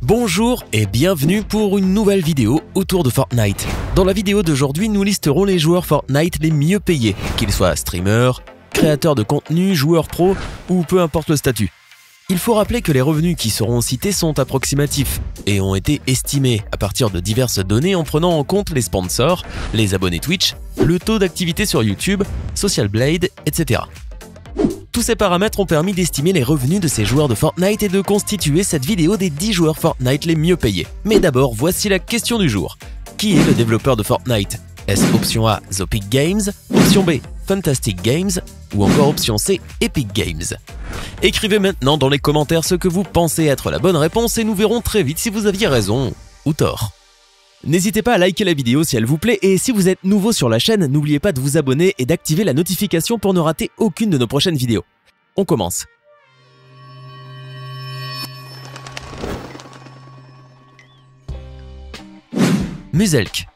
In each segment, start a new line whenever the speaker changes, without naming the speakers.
Bonjour et bienvenue pour une nouvelle vidéo autour de Fortnite. Dans la vidéo d'aujourd'hui, nous listerons les joueurs Fortnite les mieux payés, qu'ils soient streamers, créateurs de contenu, joueurs pro ou peu importe le statut. Il faut rappeler que les revenus qui seront cités sont approximatifs et ont été estimés à partir de diverses données en prenant en compte les sponsors, les abonnés Twitch, le taux d'activité sur YouTube, Social Blade, etc. Tous ces paramètres ont permis d'estimer les revenus de ces joueurs de Fortnite et de constituer cette vidéo des 10 joueurs Fortnite les mieux payés. Mais d'abord, voici la question du jour. Qui est le développeur de Fortnite? Est-ce option A, Zopic Games, option B, Fantastic Games ou encore option C, Epic Games? Écrivez maintenant dans les commentaires ce que vous pensez être la bonne réponse et nous verrons très vite si vous aviez raison ou tort. N'hésitez pas à liker la vidéo si elle vous plaît et si vous êtes nouveau sur la chaîne, n'oubliez pas de vous abonner et d'activer la notification pour ne rater aucune de nos prochaines vidéos. On commence. Muzelk.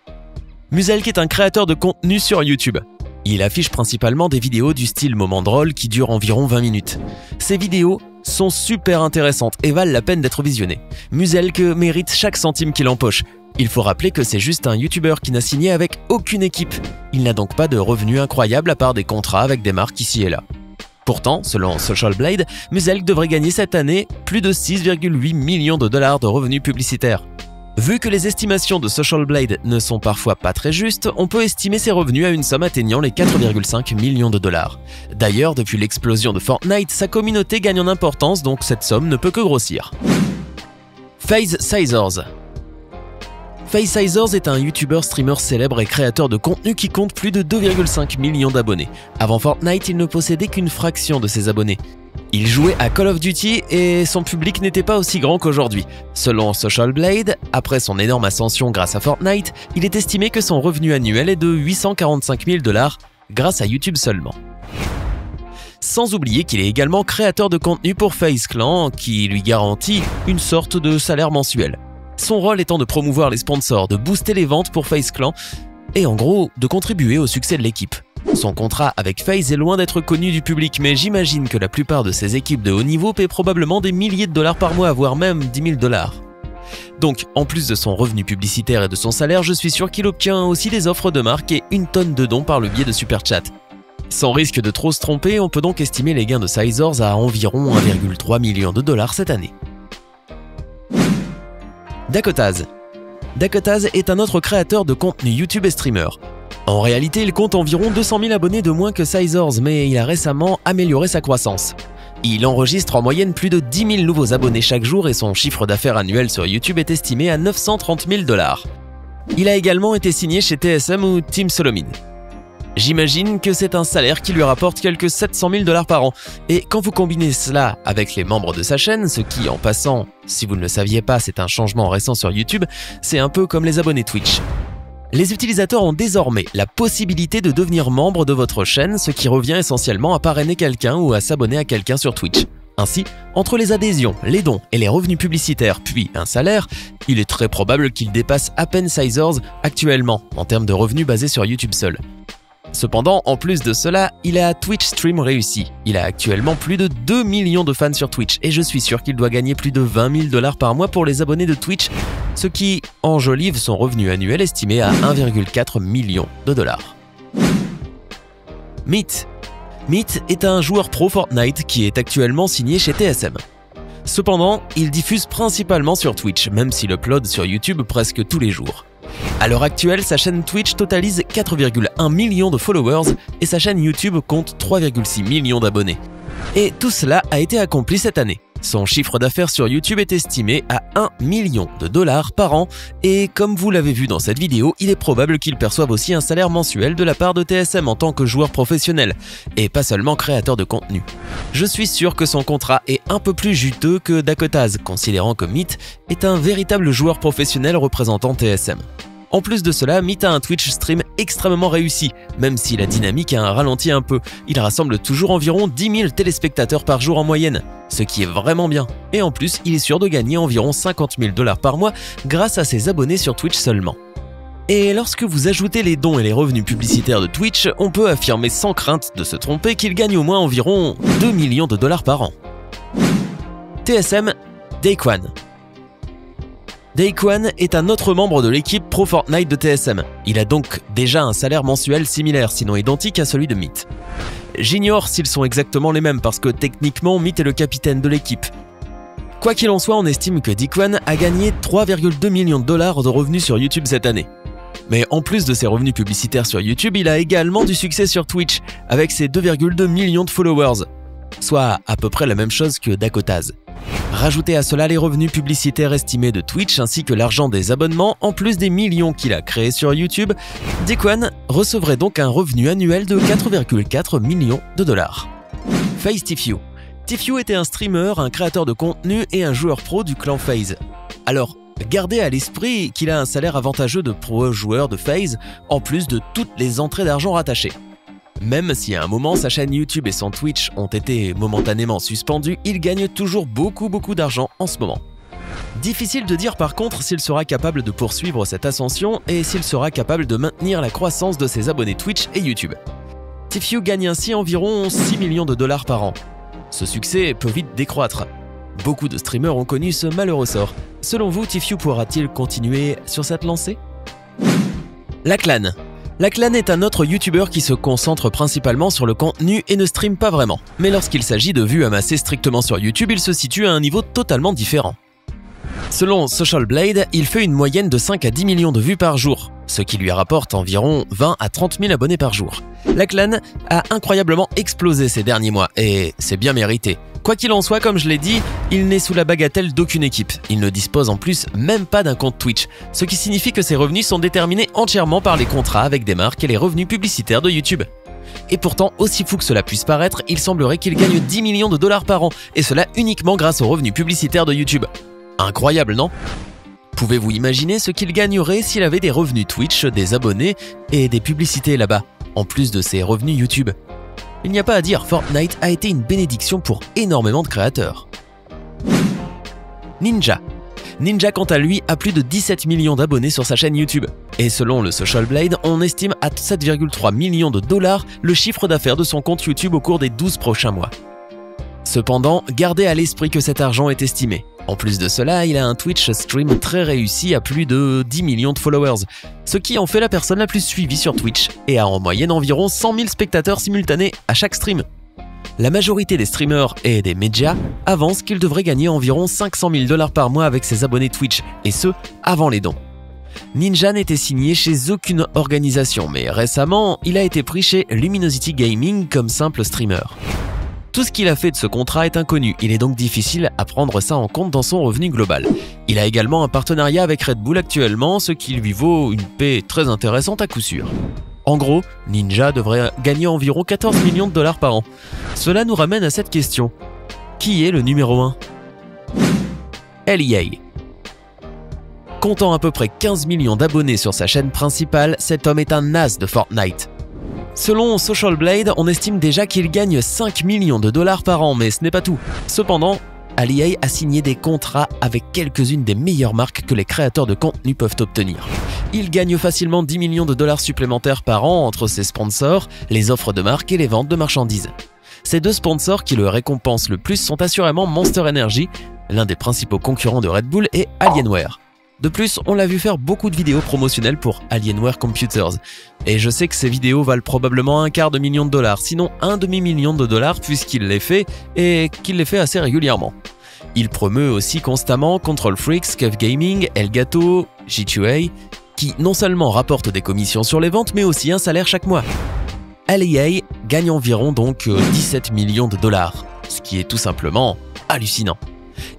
Muzelk est un créateur de contenu sur YouTube. Il affiche principalement des vidéos du style moment drôle qui durent environ 20 minutes. Ces vidéos sont super intéressantes et valent la peine d'être visionnées. Muzelk mérite chaque centime qu'il empoche. Il faut rappeler que c'est juste un youtubeur qui n'a signé avec aucune équipe. Il n'a donc pas de revenus incroyables à part des contrats avec des marques ici et là. Pourtant, selon Social Blade, Muzelk devrait gagner cette année plus de 6,8 millions de dollars de revenus publicitaires. Vu que les estimations de Social Blade ne sont parfois pas très justes, on peut estimer ses revenus à une somme atteignant les 4,5 millions de dollars. D'ailleurs, depuis l'explosion de Fortnite, sa communauté gagne en importance, donc cette somme ne peut que grossir. FaZe Scissors. FaZe Scissors est un youtubeur streamer célèbre et créateur de contenu qui compte plus de 2,5 millions d'abonnés. Avant Fortnite, il ne possédait qu'une fraction de ses abonnés. Il jouait à Call of Duty et son public n'était pas aussi grand qu'aujourd'hui. Selon Social Blade, après son énorme ascension grâce à Fortnite, il est estimé que son revenu annuel est de 845 000 dollars grâce à YouTube seulement. Sans oublier qu'il est également créateur de contenu pour FaZe Clan qui lui garantit une sorte de salaire mensuel. Son rôle étant de promouvoir les sponsors, de booster les ventes pour FaZe Clan et en gros de contribuer au succès de l'équipe. Son contrat avec FaZe est loin d'être connu du public, mais j'imagine que la plupart de ces équipes de haut niveau paient probablement des milliers de dollars par mois, voire même 10 000 dollars. Donc, en plus de son revenu publicitaire et de son salaire, je suis sûr qu'il obtient aussi des offres de marque et une tonne de dons par le biais de Super Chat. Sans risque de trop se tromper, on peut donc estimer les gains de Scissors à environ 1,3 million de dollars cette année. Dakotaz. Dakotaz est un autre créateur de contenu YouTube et streamer. En réalité, il compte environ 200 000 abonnés de moins que Scissors, mais il a récemment amélioré sa croissance. Il enregistre en moyenne plus de 10 000 nouveaux abonnés chaque jour et son chiffre d'affaires annuel sur YouTube est estimé à 930 000 dollars. Il a également été signé chez TSM ou Team Solomid. J'imagine que c'est un salaire qui lui rapporte quelques 700 000 dollars par an. Et quand vous combinez cela avec les membres de sa chaîne, ce qui, en passant, si vous ne le saviez pas, c'est un changement récent sur YouTube, c'est un peu comme les abonnés Twitch. Les utilisateurs ont désormais la possibilité de devenir membre de votre chaîne, ce qui revient essentiellement à parrainer quelqu'un ou à s'abonner à quelqu'un sur Twitch. Ainsi, entre les adhésions, les dons et les revenus publicitaires, puis un salaire, il est très probable qu'il dépasse à peine Scissors actuellement en termes de revenus basés sur YouTube seul. Cependant, en plus de cela, il a Twitch Stream réussi. Il a actuellement plus de 2 millions de fans sur Twitch et je suis sûr qu'il doit gagner plus de 20 000 dollars par mois pour les abonnés de Twitch, ce qui enjolive son revenu annuel estimé à 1,4 million de dollars. Meat. Meat est un joueur pro Fortnite qui est actuellement signé chez TSM. Cependant, il diffuse principalement sur Twitch, même s'il upload sur YouTube presque tous les jours. À l'heure actuelle, sa chaîne Twitch totalise 4,1 millions de followers et sa chaîne YouTube compte 3,6 millions d'abonnés. Et tout cela a été accompli cette année. Son chiffre d'affaires sur YouTube est estimé à 1 million de dollars par an et comme vous l'avez vu dans cette vidéo, il est probable qu'il perçoive aussi un salaire mensuel de la part de TSM en tant que joueur professionnel et pas seulement créateur de contenu. Je suis sûr que son contrat est un peu plus juteux que Dakotaz, considérant que Meat est un véritable joueur professionnel représentant TSM. En plus de cela, Meat a un Twitch stream extrêmement réussi, même si la dynamique a ralenti un peu. Il rassemble toujours environ 10 000 téléspectateurs par jour en moyenne, ce qui est vraiment bien. Et en plus, il est sûr de gagner environ 50 000 dollars par mois grâce à ses abonnés sur Twitch seulement. Et lorsque vous ajoutez les dons et les revenus publicitaires de Twitch, on peut affirmer sans crainte de se tromper qu'il gagne au moins environ 2 millions de dollars par an. TSM, Daequan. Daequan est un autre membre de l'équipe pro Fortnite de TSM. Il a donc déjà un salaire mensuel similaire, sinon identique à celui de Myth. J'ignore s'ils sont exactement les mêmes parce que techniquement Myth est le capitaine de l'équipe. Quoi qu'il en soit, on estime que Daequan a gagné 3,2 millions de dollars de revenus sur YouTube cette année. Mais en plus de ses revenus publicitaires sur YouTube, il a également du succès sur Twitch avec ses 2,2 millions de followers, soit à peu près la même chose que Dakotaz. Rajoutez à cela les revenus publicitaires estimés de Twitch ainsi que l'argent des abonnements, en plus des millions qu'il a créés sur YouTube, Daequan recevrait donc un revenu annuel de 4,4 millions de dollars. FaZe Tfue. Tfue était un streamer, un créateur de contenu et un joueur pro du clan FaZe. Alors, gardez à l'esprit qu'il a un salaire avantageux de pro joueur de FaZe, en plus de toutes les entrées d'argent rattachées. Même si à un moment sa chaîne YouTube et son Twitch ont été momentanément suspendus, il gagne toujours beaucoup d'argent en ce moment. Difficile de dire par contre s'il sera capable de poursuivre cette ascension et s'il sera capable de maintenir la croissance de ses abonnés Twitch et YouTube. Tfue gagne ainsi environ 6 millions de dollars par an. Ce succès peut vite décroître. Beaucoup de streamers ont connu ce malheureux sort. Selon vous, Tfue pourra-t-il continuer sur cette lancée? Lachlan. Lachlan est un autre youtubeur qui se concentre principalement sur le contenu et ne stream pas vraiment. Mais lorsqu'il s'agit de vues amassées strictement sur YouTube, il se situe à un niveau totalement différent. Selon Social Blade, il fait une moyenne de 5 à 10 millions de vues par jour, ce qui lui rapporte environ 20 à 30 000 abonnés par jour. Lachlan a incroyablement explosé ces derniers mois, et c'est bien mérité. Quoi qu'il en soit, comme je l'ai dit, il n'est sous la bagatelle d'aucune équipe. Il ne dispose en plus même pas d'un compte Twitch, ce qui signifie que ses revenus sont déterminés entièrement par les contrats avec des marques et les revenus publicitaires de YouTube. Et pourtant, aussi fou que cela puisse paraître, il semblerait qu'il gagne 10 millions de dollars par an, et cela uniquement grâce aux revenus publicitaires de YouTube. Incroyable, non? Pouvez-vous imaginer ce qu'il gagnerait s'il avait des revenus Twitch, des abonnés et des publicités là-bas, en plus de ses revenus YouTube? Il n'y a pas à dire, Fortnite a été une bénédiction pour énormément de créateurs. Ninja. Ninja, quant à lui, a plus de 17 millions d'abonnés sur sa chaîne YouTube. Et selon le Social Blade, on estime à 7,3 millions de dollars le chiffre d'affaires de son compte YouTube au cours des 12 prochains mois. Cependant, gardez à l'esprit que cet argent est estimé. En plus de cela, il a un Twitch stream très réussi à plus de 10 millions de followers, ce qui en fait la personne la plus suivie sur Twitch et a en moyenne environ 100 000 spectateurs simultanés à chaque stream. La majorité des streamers et des médias avancent qu'il devrait gagner environ 500 000 dollars par mois avec ses abonnés Twitch, et ce, avant les dons. Ninja n'était signé chez aucune organisation, mais récemment, il a été pris chez Luminosity Gaming comme simple streamer. Tout ce qu'il a fait de ce contrat est inconnu, il est donc difficile à prendre ça en compte dans son revenu global. Il a également un partenariat avec Red Bull actuellement, ce qui lui vaut une paie très intéressante à coup sûr. En gros, Ninja devrait gagner environ 14 millions de dollars par an. Cela nous ramène à cette question. Qui est le numéro 1? LEA. Comptant à peu près 15 millions d'abonnés sur sa chaîne principale, cet homme est un as de Fortnite. Selon Social Blade, on estime déjà qu'il gagne 5 millions de dollars par an, mais ce n'est pas tout. Cependant, LEA a signé des contrats avec quelques-unes des meilleures marques que les créateurs de contenu peuvent obtenir. Il gagne facilement 10 millions de dollars supplémentaires par an entre ses sponsors, les offres de marques et les ventes de marchandises. Ces deux sponsors qui le récompensent le plus sont assurément Monster Energy, l'un des principaux concurrents de Red Bull, et Alienware. De plus, on l'a vu faire beaucoup de vidéos promotionnelles pour Alienware Computers. Et je sais que ces vidéos valent probablement $250 000, sinon un demi-million de dollars puisqu'il les fait et qu'il les fait assez régulièrement. Il promeut aussi constamment Control Freaks, Kev Gaming, Elgato, G2A, qui non seulement rapportent des commissions sur les ventes, mais aussi un salaire chaque mois. LEA gagne environ donc 17 millions de dollars, ce qui est tout simplement hallucinant.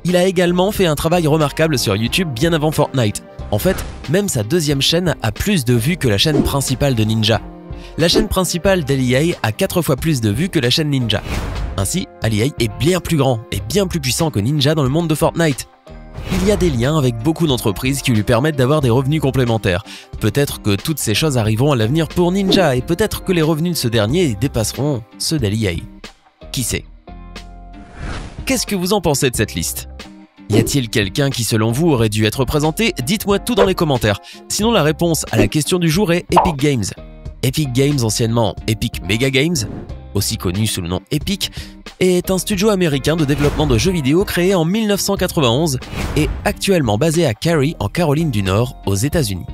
Il a également fait un travail remarquable sur YouTube bien avant Fortnite. En fait, même sa deuxième chaîne a plus de vues que la chaîne principale de Ninja. La chaîne principale d'LEA a 4 fois plus de vues que la chaîne Ninja. Ainsi, LEA est bien plus grand et bien plus puissant que Ninja dans le monde de Fortnite. Il y a des liens avec beaucoup d'entreprises qui lui permettent d'avoir des revenus complémentaires. Peut-être que toutes ces choses arriveront à l'avenir pour Ninja et peut-être que les revenus de ce dernier dépasseront ceux d'LEA. Qui sait? Qu'est-ce que vous en pensez de cette liste? Y a-t-il quelqu'un qui selon vous aurait dû être présenté? Dites-moi tout dans les commentaires. Sinon la réponse à la question du jour est Epic Games. Epic Games, anciennement Epic Mega Games, aussi connu sous le nom Epic, est un studio américain de développement de jeux vidéo créé en 1991 et actuellement basé à Cary, en Caroline du Nord, aux États-Unis.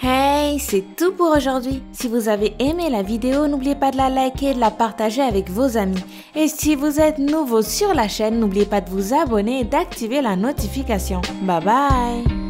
Hey, c'est tout pour aujourd'hui. Si vous avez aimé la vidéo, n'oubliez pas de la liker et de la partager avec vos amis. Et si vous êtes nouveau sur la chaîne, n'oubliez pas de vous abonner et d'activer la notification. Bye bye!